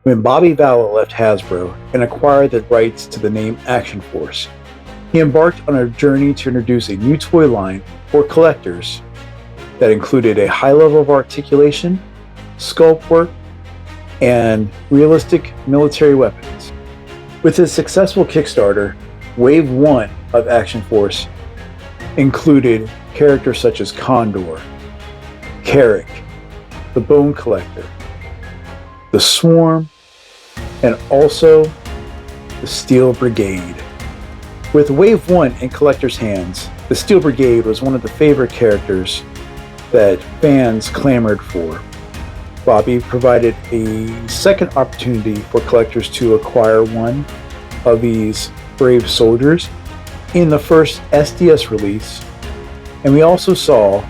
when Bobby Valla left Hasbro and acquired the rights to the name Action Force. He embarked on a journey to introduce a new toy line for collectors that included a high level of articulation, sculpt work, and realistic military weapons. With his successful Kickstarter, Wave 1 of Action Force included characters such as Condor, Carrick, the Bone Collector, the Swarm, and also the Steel Brigade. With Wave 1 in collectors' hands, the Steel Brigade was one of the favorite characters that fans clamored for. Bobby provided a second opportunity for collectors to acquire one of these brave soldiers in the first SDS release, and we also saw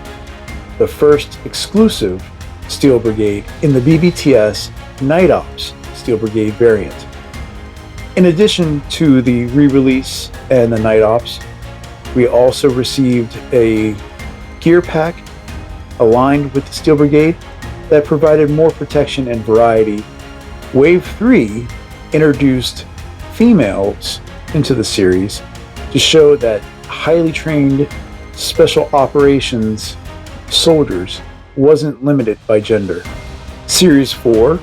the first exclusive Steel Brigade in the BBTS Night Ops Steel Brigade variant. In addition to the re-release and the Night Ops, we also received a gear pack aligned with the Steel Brigade that provided more protection and variety. Wave 3 introduced females into the series to show that highly trained special operations soldiers wasn't limited by gender. Series 4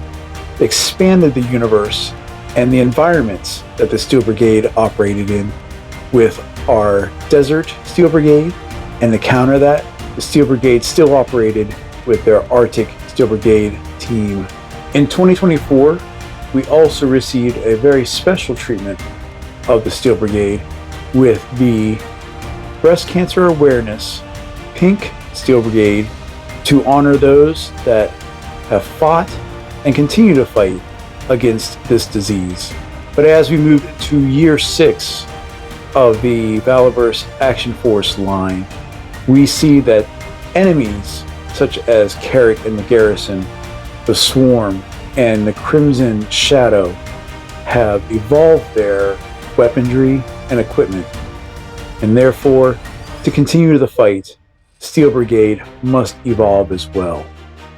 expanded the universe and the environments that the Steel Brigade operated in with our Desert Steel Brigade, and to counter that, the Steel Brigade still operated with their Arctic Steel Brigade team. In 2024, we also received a very special treatment of the Steel Brigade with the Breast Cancer Awareness Pink Steel Brigade to honor those that have fought and continue to fight against this disease. But as we move to year 6 of the Valaverse Action Force line, we see that enemies such as Carrick and the Garrison, the Swarm, and the Crimson Shadow have evolved their weaponry and equipment, and therefore, to continue the fight, Steel Brigade must evolve as well.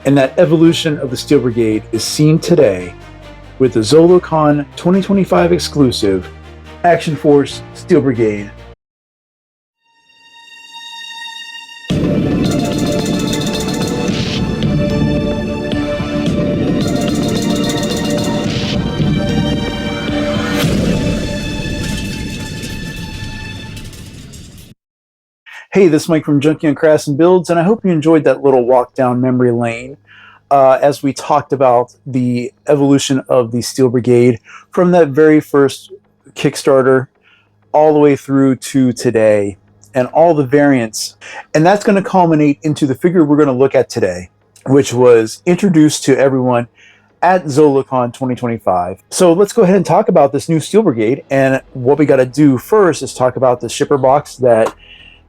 And that evolution of the Steel Brigade is seen today with the Zolocon 2025 exclusive Action Force Steel Brigade. Hey, this is Mike from Junkie and Crass and Builds, and I hope you enjoyed that little walk down memory lane as we talked about the evolution of the Steel Brigade from that very first Kickstarter all the way through to today, and all the variants. And that's going to culminate into the figure we're going to look at today, which was introduced to everyone at Zolocon 2025. So let's go ahead and talk about this new Steel Brigade. And what we got to do first is talk about the shipper box that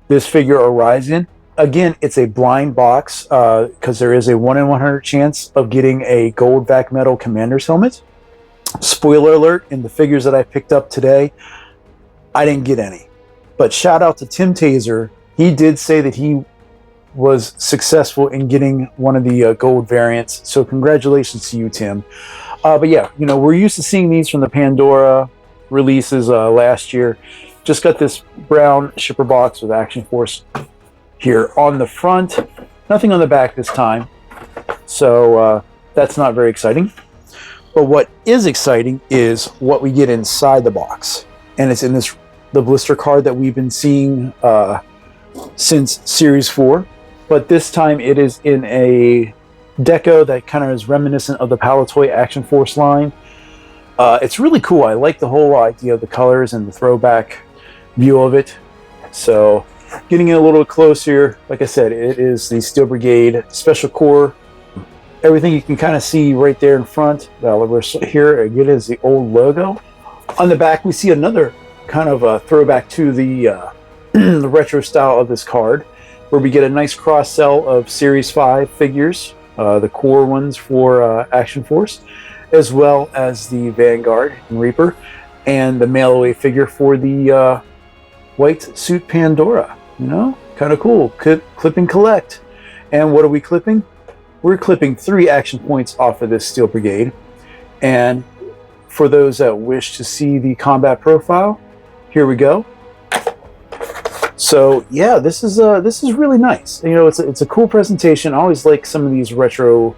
this figure arrives in. Again, it's a blind box because there is a 1 in 100 chance of getting a gold vac metal commander's helmet. Spoiler alert, in the figures that I picked up today, I didn't get any. But shout out to Tim Taser. He did say that he was successful in getting one of the gold variants. So congratulations to you, Tim. But yeah, you know, we're used to seeing these from the Pandora releases last year. Just got this brown shipper box with Action Force here on the front. Nothing on the back this time. So that's not very exciting. But what is exciting is what we get inside the box. And it's in the blister card that we've been seeing since Series 4. But this time it is in a deco that kind of is reminiscent of the Palatoy Action Force line. It's really cool. I like the whole idea of the colors and the throwback view of it. So getting in a little closer, like I said, it is the Steel Brigade Special Corps. Everything you can kind of see right there in front. Valaverse here again is the old logo. On the back we see another kind of a throwback to the the retro style of this card, where we get a nice cross sell of Series 5 figures, the core ones for Action Force, as well as the Vanguard and Reaper, and the mail away figure for the white suit Pandora. You know, kind of cool. Clip and collect. And what are we clipping? We're clipping 3 action points off of this Steel Brigade. And for those that wish to see the combat profile, here we go. So yeah, this is really nice. You know, it's a cool presentation. I always like some of these retro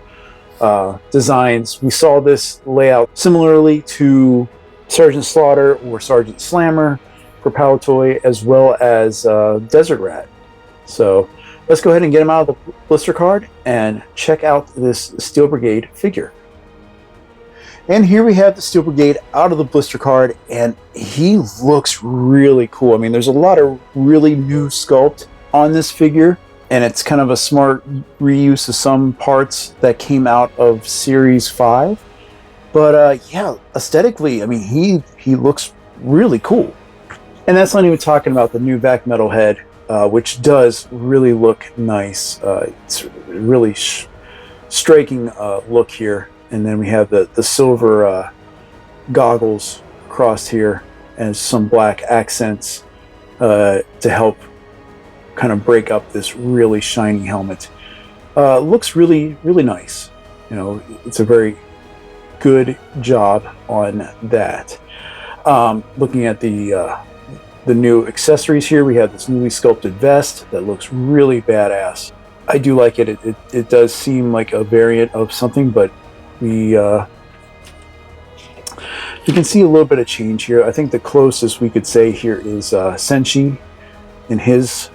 designs. We saw this layout similarly to Sergeant Slaughter or Sergeant Slammer for Palatoy, as well as Desert Rat. So let's go ahead and get him out of the blister card and check out this Steel Brigade figure. And here we have the Steel Brigade out of the blister card, and he looks really cool. I mean, there's a lot of really new sculpt on this figure, and it's kind of a smart reuse of some parts that came out of Series 5. But yeah, aesthetically, I mean, he looks really cool. And that's not even talking about the new vac metal head, which does really look nice. It's really striking look here. And then we have the silver goggles across here and some black accents to help kind of break up this really shiny helmet. Looks really, really nice. You know, it's a very good job on that. Looking at the new accessories here, we have this newly sculpted vest that looks really badass. I do like it. It does seem like a variant of something, but you can see a little bit of change here. I think the closest we could say here is Senshi in his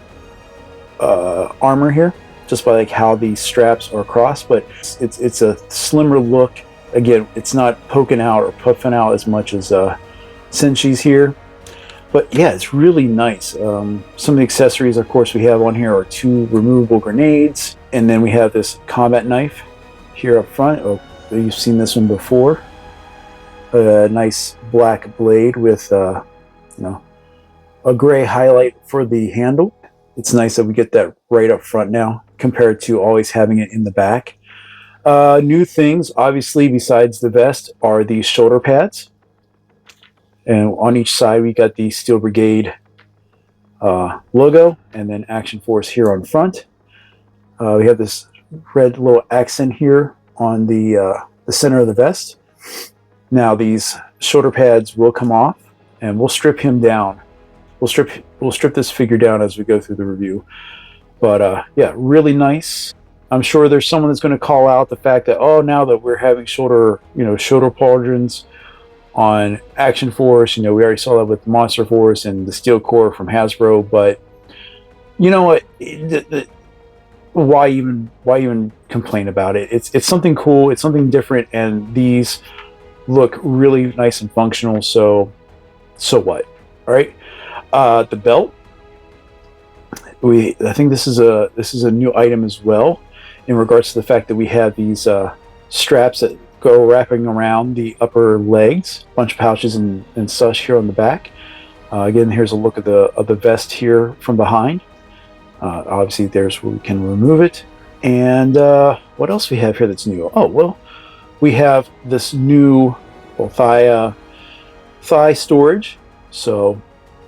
armor here, just by like how these straps are crossed. But it's a slimmer look. Again, it's not poking out or puffing out as much as Senshi's here. But yeah, it's really nice. Some of the accessories, of course, we have on here are 2 removable grenades, and then we have this combat knife here up front. Oh, you've seen this one before. A nice black blade with you know, a gray highlight for the handle. It's nice that we get that right up front now compared to always having it in the back. New things, obviously, besides the vest, are these shoulder pads. And on each side, we got the Steel Brigade logo, and then Action Force here on front. We have this red little accent here on the center of the vest. Now these shoulder pads will come off, and we'll strip him down. We'll strip this figure down as we go through the review. But yeah, really nice. I'm sure there's someone that's going to call out the fact that, oh, now that we're having shoulder pauldrons on Action Force, you know, we already saw that with Monster Force and the Steel Corps from Hasbro. But you know what? Why even complain about it? It's something cool. It's something different, and these look really nice and functional. So what? All right. The belt. I think this is a new item as well, in regards to the fact that we have these straps that go wrapping around the upper legs, a bunch of pouches and such here on the back. Again, here's a look at the vest here from behind. Obviously, there's where we can remove it. And what else we have here that's new? Oh, well, we have this new thigh storage. So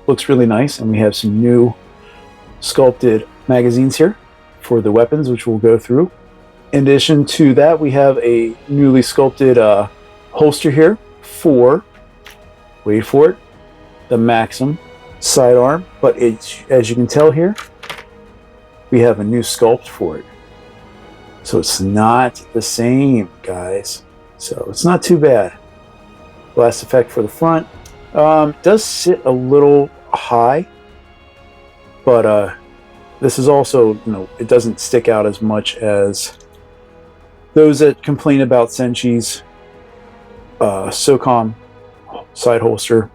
looks really nice. And we have some new sculpted magazines here for the weapons, which we'll go through. In addition to that, we have a newly sculpted holster here for, wait for it, the Maxim sidearm. But as you can tell here, we have a new sculpt for it. So it's not the same, guys. So it's not too bad. Blast effect for the front. Does sit a little high, but this is also, you know, it doesn't stick out as much as those that complain about Senshi's SOCOM side holster.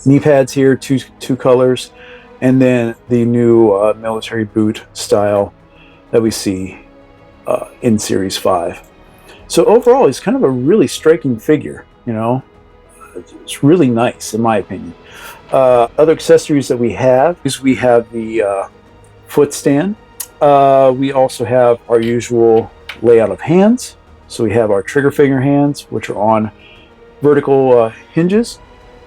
Knee pads here, two colors, and then the new military boot style that we see in Series 5. So overall, he's kind of a really striking figure, you know. It's really nice, in my opinion. Other accessories that we have is we have the foot stand. We also have our usual layout of hands. So we have our trigger finger hands, which are on vertical hinges.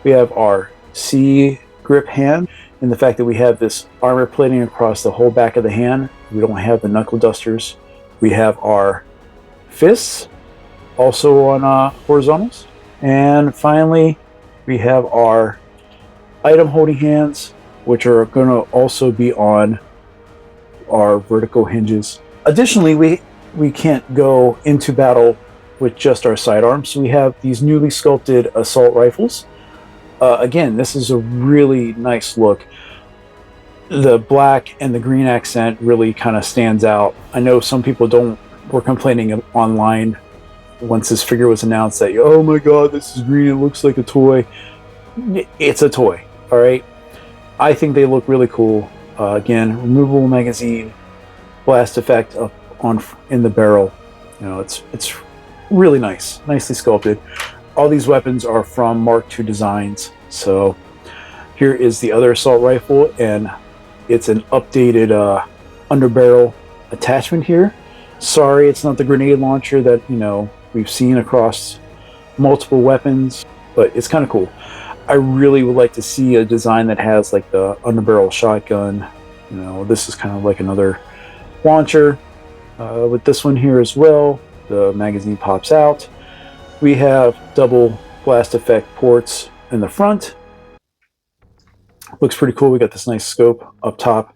We have our C grip hand, and the fact that we have this armor plating across the whole back of the hand. We don't have the knuckle dusters. We have our fists, also on horizontals. And finally, we have our item holding hands, which are going to also be on our vertical hinges. Additionally, we can't go into battle with just our sidearms, so we have these newly sculpted assault rifles. Again, this is a really nice look. The black and the green accent really kind of stands out. I know some people were complaining online once this figure was announced that, oh my god, this is green, it looks like a toy. It's a toy, all right? I think they look really cool. Again, removable magazine, blast effect up in the barrel. You know, it's really nice, nicely sculpted. All these weapons are from Mark II designs. So here is the other assault rifle, and it's an updated underbarrel attachment here. Sorry, it's not the grenade launcher that, you know, we've seen across multiple weapons, but it's kind of cool. I really would like to see a design that has like the underbarrel shotgun. You know, this is kind of like another launcher. With this one here as well, the magazine pops out. We have double blast effect ports in the front. Looks pretty cool. We got this nice scope up top.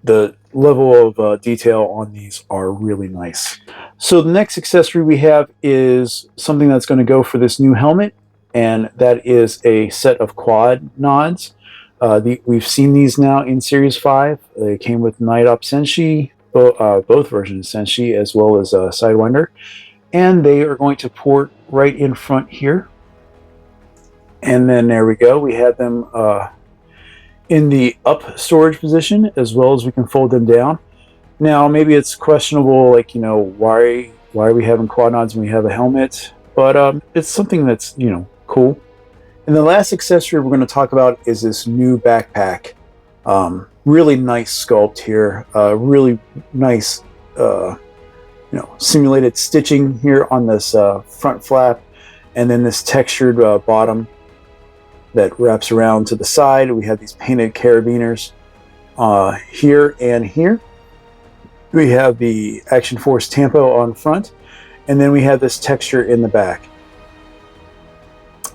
The level of detail on these are really nice. So the next accessory we have is something that's going to go for this new helmet, and that is a set of quad nods. We've seen these now in Series 5. They came with Night Op Senshi, both versions of Senshi, as well as Sidewinder. And they are going to port right in front here. And then there we go. We have them in the up storage position, as well as we can fold them down. Now, maybe it's questionable, like, you know, why are we having quad nods when we have a helmet? But it's something that's, you know, cool. And the last accessory we're going to talk about is this new backpack. Really nice sculpt here. Really nice, you know, simulated stitching here on this front flap, and then this textured bottom that wraps around to the side. We have these painted carabiners here and here. We have the Action Force Tampo on front, and then we have this texture in the back.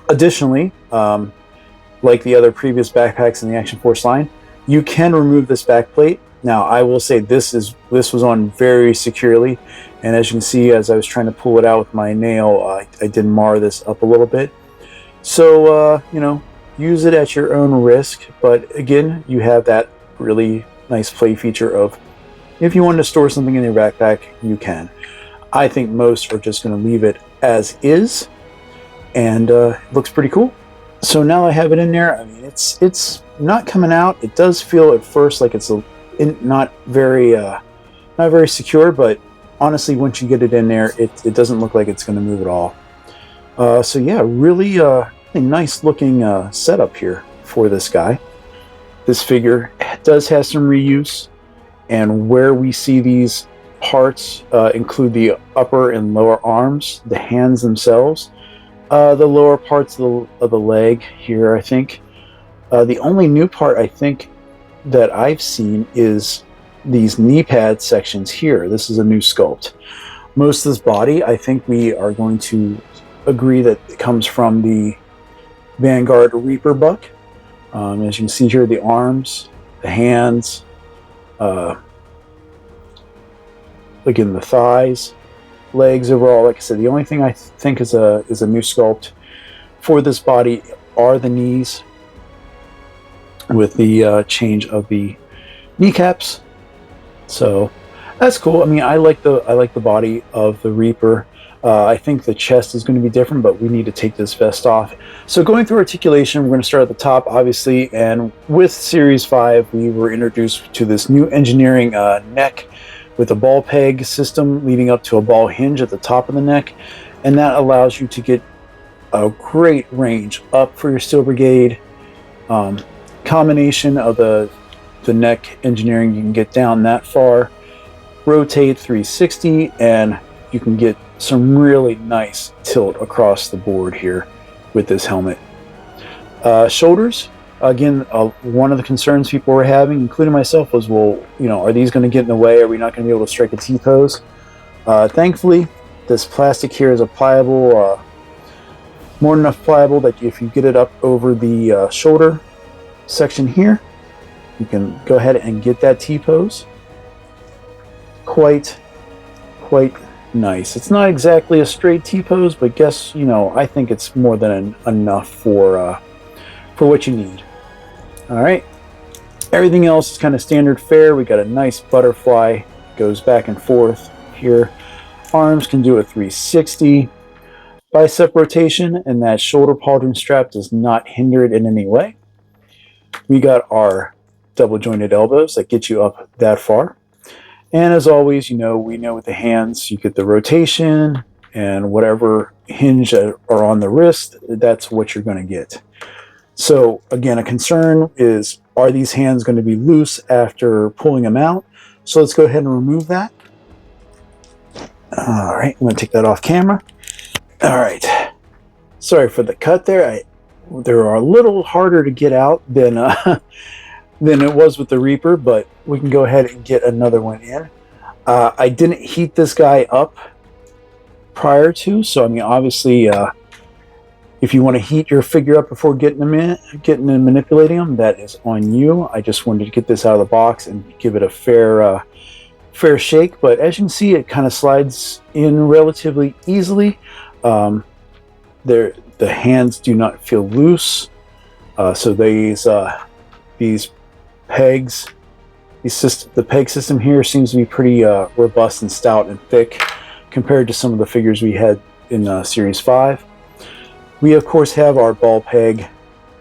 Additionally, like the other previous backpacks in the Action Force line, you can remove this back plate. Now, I will say this was on very securely, and as you can see, as I was trying to pull it out with my nail, I did mar this up a little bit. So, you know, use it at your own risk, but again, you have that really nice play feature of, if you wanted to store something in your backpack, you can. I think most are just going to leave it as is, and it looks pretty cool. So now I have it in there. I mean, it's not coming out. It does feel at first like it's not very secure, but honestly, once you get it in there, it doesn't look like it's going to move at all. So yeah, really a nice looking setup here for this guy. This figure does have some reuse, and where we see these parts include the upper and lower arms, the hands themselves, the lower parts of the leg here, I think. The only new part I think that I've seen is these knee pad sections here. This is a new sculpt. Most of this body, I think we are going to agree that it comes from the Vanguard Reaper buck. As you can see here, the arms, the hands, again, the thighs, legs overall. Like I said, the only thing I think is a new sculpt for this body are the knees, with the change of the kneecaps. So that's cool. I mean, I like the body of the Reaper. I think the chest is going to be different, but we need to take this vest off. So going through articulation, we're going to start at the top, obviously, and with Series 5, we were introduced to this new engineering neck with a ball peg system leading up to a ball hinge at the top of the neck, and that allows you to get a great range up for your Steel Brigade. Combination of the neck engineering, you can get down that far, rotate 360, and you can get some really nice tilt across the board here with this helmet. Shoulders, again, one of the concerns people were having, including myself, was, well, you know, are these going to get in the way? Are we not going to be able to strike a T-pose? Thankfully, this plastic here is a pliable More than enough pliable that if you get it up over the shoulder section here, you can go ahead and get that T-pose. Quite nice. It's not exactly a straight T-pose, but guess, I think it's more than enough for what you need. All right. Everything else is kind of standard fare. We got a nice butterfly, goes back and forth here. Arms can do a 360. Bicep rotation, and that shoulder pauldron strap does not hinder it in any way. We got our double jointed elbows that get you up that far. And as always, we know with the hands, you get the rotation and whatever hinge are on the wrist, that's what you're going to get. So again, a concern is, are these hands going to be loose after pulling them out? So let's go ahead and remove that. All right, I'm going to take that off camera. All right, sorry for the cut there. They're a little harder to get out than it was with the Reaper, but we can go ahead and get another one in. I didn't heat this guy up prior to, so I mean, obviously, if you want to heat your figure up before getting and manipulating them, that is on you. I just wanted to get this out of the box and give it a fair shake. But as you can see, it kind of slides in relatively easily. The hands do not feel loose, so these pegs, the peg system here seems to be pretty robust and stout and thick compared to some of the figures we had in Series 5. We of course have our ball peg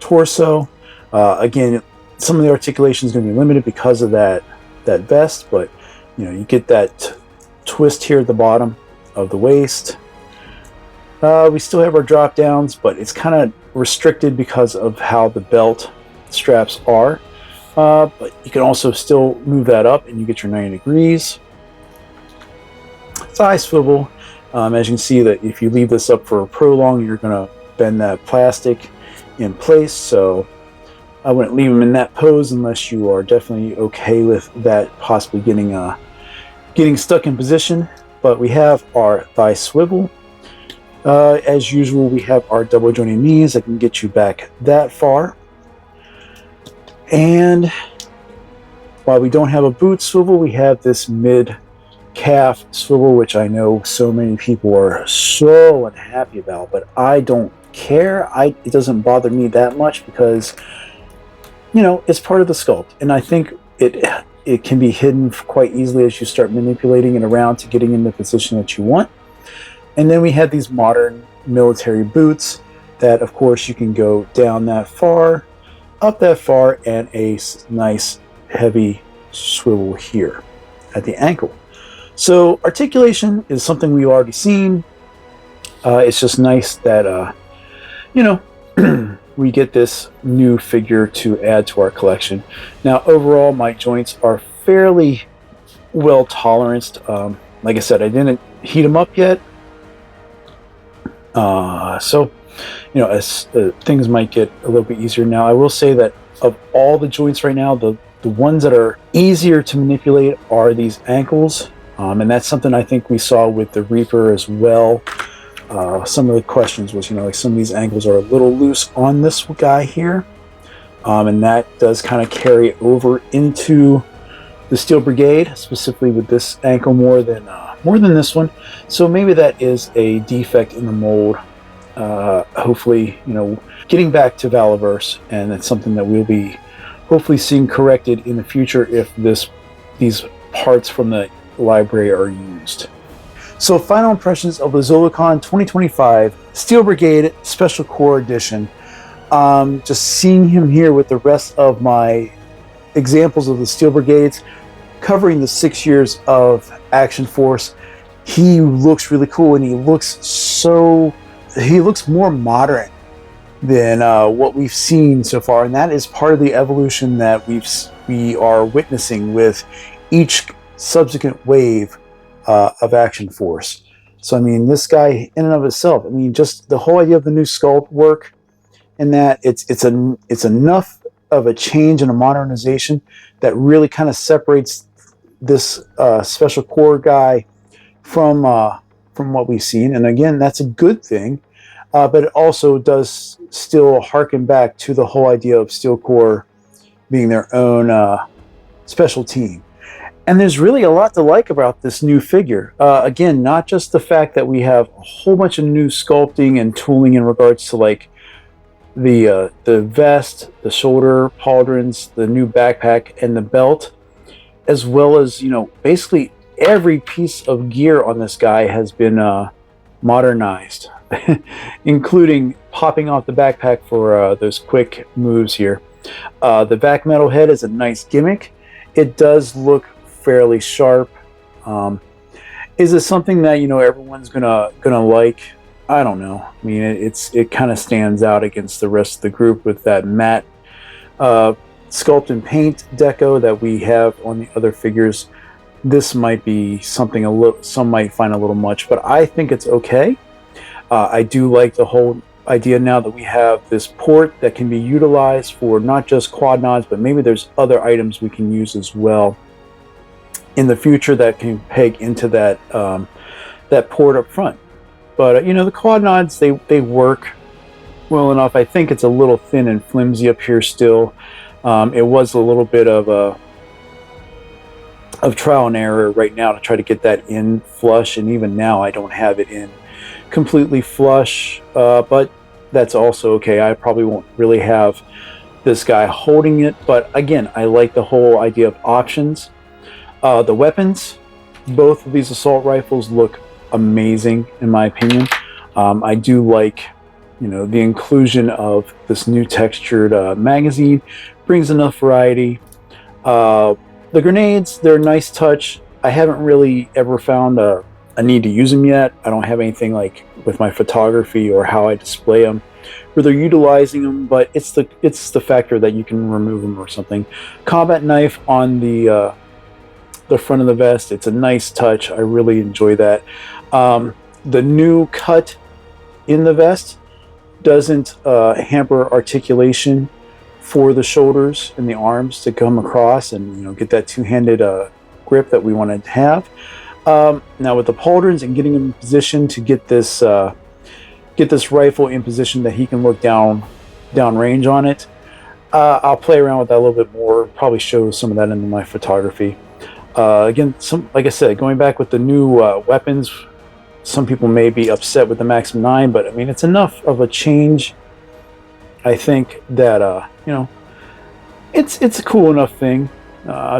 torso. Again, some of the articulation is going to be limited because of that vest, but you get that twist here at the bottom of the waist. We still have our drop downs, but it's kind of restricted because of how the belt straps are. But you can also still move that up and you get your 90 degrees. Thigh swivel. As you can see, that if you leave this up for prolong, you're going to bend that plastic in place. So I wouldn't leave them in that pose unless you are definitely okay with that possibly getting stuck in position. But we have our thigh swivel. As usual, we have our double jointed knees that can get you back that far. And while we don't have a boot swivel, we have this mid-calf swivel, which I know so many people are so unhappy about, but I don't care. It doesn't bother me that much because, it's part of the sculpt. And I think it can be hidden quite easily as you start manipulating it around to getting in the position that you want. And then we have these modern military boots that, of course, you can go down that far, up that far, and a nice heavy swivel here at the ankle. So articulation is something we've already seen. It's just nice that, we get this new figure to add to our collection. Now, overall, my joints are fairly well toleranced. Like I said, I didn't heat them up yet. So, as things might get a little bit easier now. I will say that of all the joints right now, the ones that are easier to manipulate are these ankles. And that's something I think we saw with the Reaper as well. Some of the questions was, like some of these ankles are a little loose on this guy here. And that does kind of carry over into the Steel Brigade, specifically with this ankle more than this one. So maybe that is a defect in the mold. Hopefully, getting back to Valaverse, and it's something that we'll be hopefully seeing corrected in the future if these parts from the library are used. So final impressions of the Zolocon 2025 Steel Brigade Special Corps Edition. Just seeing him here with the rest of my examples of the Steel Brigades, covering the 6 years of Action Force, he looks really cool, and he looks more modern than what we've seen so far, and that is part of the evolution that we are witnessing with each subsequent wave of Action Force. So I mean, this guy in and of itself, I mean, just the whole idea of the new sculpt work, and that it's enough of a change and a modernization that really kind of separates this Special Corps guy from what we've seen. And again, that's a good thing. but it also does still harken back to the whole idea of Steel Corps being their own special team. And there's really a lot to like about this new figure. Again, not just the fact that we have a whole bunch of new sculpting and tooling in regards to like the vest, the shoulder pauldrons, the new backpack, and the belt, as well as, you know, basically every piece of gear on this guy has been modernized, including popping off the backpack for those quick moves here. The back metal head is a nice gimmick. It does look fairly sharp. Is this something that, you know, everyone's gonna like? I don't know. I mean, it kind of stands out against the rest of the group with that matte sculpt and paint deco that we have on the other figures. This might be something some might find a little much, but I think it's okay. I do like the whole idea now that we have this port that can be utilized for not just quad nods, but maybe there's other items we can use as well in the future that can peg into that that port up front. But you know, the quad nods, they work well enough. I think it's a little thin and flimsy up here still. It was a little bit of trial and error right now to try to get that in flush, and even now I don't have it in completely flush, but that's also okay. I probably won't really have this guy holding it, but again, I like the whole idea of options. The weapons, both of these assault rifles look amazing in my opinion. I do like, you know, the inclusion of this new textured magazine. Brings enough variety. The grenades, they're a nice touch. I haven't really ever found a need to use them yet. I don't have anything like with my photography or how I display them where they're utilizing them, but it's the factor that you can remove them or something. Combat knife on the front of the vest, it's a nice touch. I really enjoy that. The new cut in the vest doesn't hamper articulation for the shoulders and the arms to come across and, you know, get that two-handed grip that we want to have. Now with the pauldrons and getting him in position to get this rifle in position that he can look down range on it, I'll play around with that a little bit more. Probably show some of that in my photography. Again, like I said, going back with the new weapons, some people may be upset with the Maxim 9, but I mean, it's enough of a change, I think, that you know, it's a cool enough thing.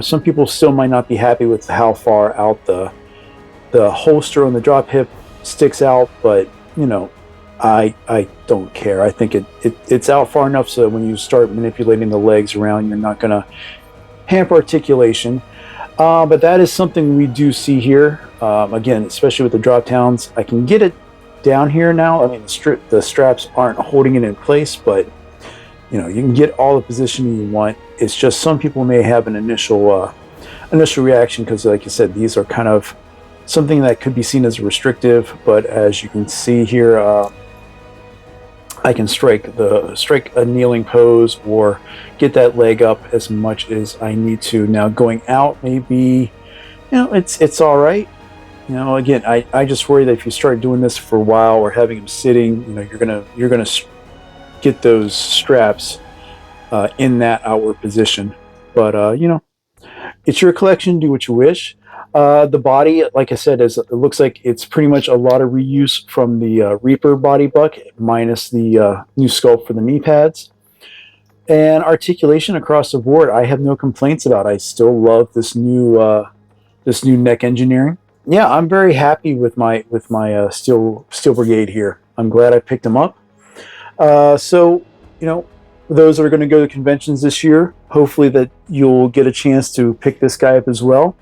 Some people still might not be happy with how far out the holster on the drop hip sticks out, but you know, I don't care. I think it's out far enough so that when you start manipulating the legs around, you're not going to hamper articulation. But that is something we do see here. Again, especially with the drop downs, I can get it down here now. I mean, the straps aren't holding it in place, but you know, you can get all the positioning you want. It's just some people may have an initial reaction because, like I said, these are kind of something that could be seen as restrictive. But as you can see here, I can strike a kneeling pose or get that leg up as much as I need to. Now going out, maybe, you know, it's all right. You know, again, I just worry that if you start doing this for a while or having him sitting, you know, you're gonna get those straps in that outward position. But you know, it's your collection. Do what you wish. The body, like I said, it looks like it's pretty much a lot of reuse from the Reaper body buck, minus the new sculpt for the knee pads. And articulation across the board, I have no complaints about. I still love this new neck engineering. Yeah, I'm very happy with my Steel Brigade here. I'm glad I picked them up. So, you know, those that are going to go to conventions this year, hopefully that you'll get a chance to pick this guy up as well.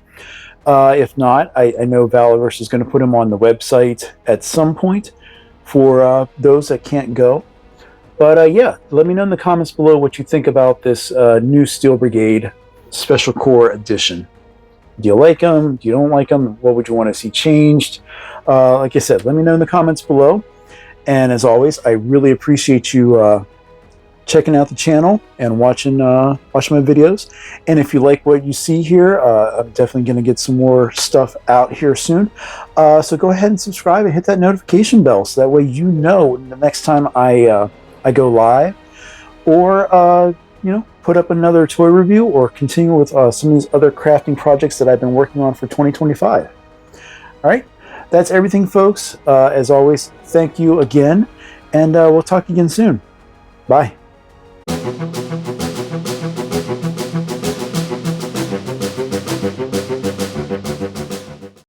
If not, I know Valaverse is going to put him on the website at some point for those that can't go. But yeah, let me know in the comments below what you think about this new Steel Brigade Special Corps edition. Do you like them? Do you don't like them? What would you want to see changed? Like I said, let me know in the comments below. And as always, I really appreciate you checking out the channel and watching my videos. And if you like what you see here, I'm definitely going to get some more stuff out here soon. So go ahead and subscribe and hit that notification bell, so that way you know the next time I go live, or put up another toy review, or continue with some of these other crafting projects that I've been working on for 2025. All right, that's everything, folks. As always, thank you again, and we'll talk again soon. Bye.